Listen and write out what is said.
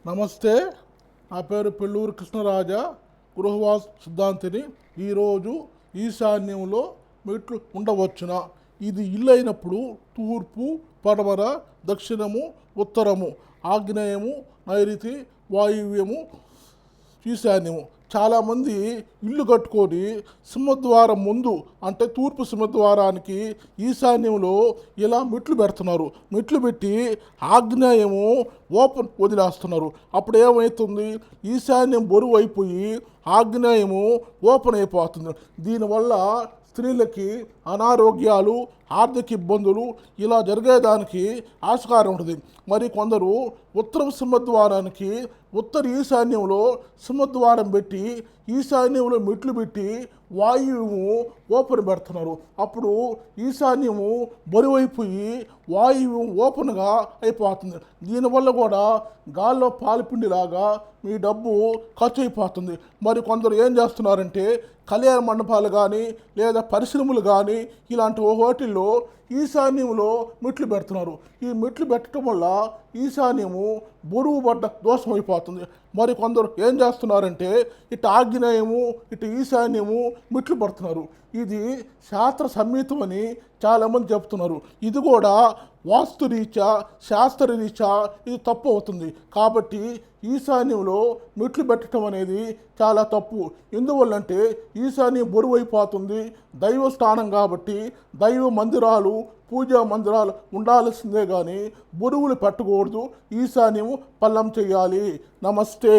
నమస్తే, నా పేరు పెళ్ళూరు కృష్ణరాజ, గృహవాస సిద్ధాంతిని. ఈరోజు ఈశాన్యంలో మెట్లు ఉండవచ్చున. ఇది ఇల్లు అయినప్పుడు తూర్పు, పడమర, దక్షిణము, ఉత్తరము, ఆగ్నేయము, నైరుతి, వాయువ్యము, ఈశాన్యము. చాలామంది ఇల్లు కట్టుకొని సింహద్వారం ముందు అంటే తూర్పు సింహద్వారానికి ఈశాన్యంలో ఇలా మెట్లు పెడుతున్నారు. మెట్లు పెట్టి ఆగ్నేయము ఓపెన్ వదిలేస్తున్నారు. అప్పుడు ఏమవుతుంది? ఈశాన్యం బరువు అయిపోయి ఆగ్నేయము ఓపెన్ అయిపోతుంది. దీనివల్ల స్త్రీలకి అనారోగ్యాలు, ఆర్థిక ఇబ్బందులు ఇలా జరిగేదానికి ఆస్కారం ఉంటుంది. మరి కొందరు ఉత్తర సింహద్వారానికి ఉత్తర ఈశాన్యంలో సింహద్వారం పెట్టి ఈశాన్యంలో మెట్లు పెట్టి వాయువు ఓపెన్ పెడుతున్నారు. అప్పుడు ఈశాన్యము బరువైపోయి వాయువు ఓపెన్గా అయిపోతుంది. దీనివల్ల కూడా గాల్లో పాలపిండిలాగా మీ డబ్బు ఖర్చు అయిపోతుంది. మరి కొందరు ఏం చేస్తున్నారంటే కళ్యాణ మండపాలు కానీ లేదా పరిశ్రమలు కానీ ఇలాంటి వాటిల్లో ఈశాన్యంలో మెట్లు పెడుతున్నారు. ఈ మెట్లు పెట్టడం వల్ల ఈశాన్యము బరువు పడ్డ దోషం అయిపోతుంది. మరి కొందరు ఏం చేస్తున్నారంటే ఇటు ఆగ్నేయము ఇటు ఈశాన్యము మెట్లు పడుతున్నారు. ఇది శాస్త్ర సమ్మీతమని చాలామంది చెప్తున్నారు. ఇది కూడా వాస్తురీత్యా శాస్త్రరీత్యా ఇది తప్పు అవుతుంది. కాబట్టి ఈశాన్యంలో మెట్లు పెట్టడం అనేది చాలా తప్పు. ఎందువల్లంటే ఈశాన్యం బరువు అయిపోతుంది. దైవ స్థానం కాబట్టి దైవ మందిరాలు, పూజా మందిరాలు ఉండాల్సిందే కానీ బరువులు పెట్టకూడదు. ఈశాన్యము పల్లం చేయాలి. నమస్తే.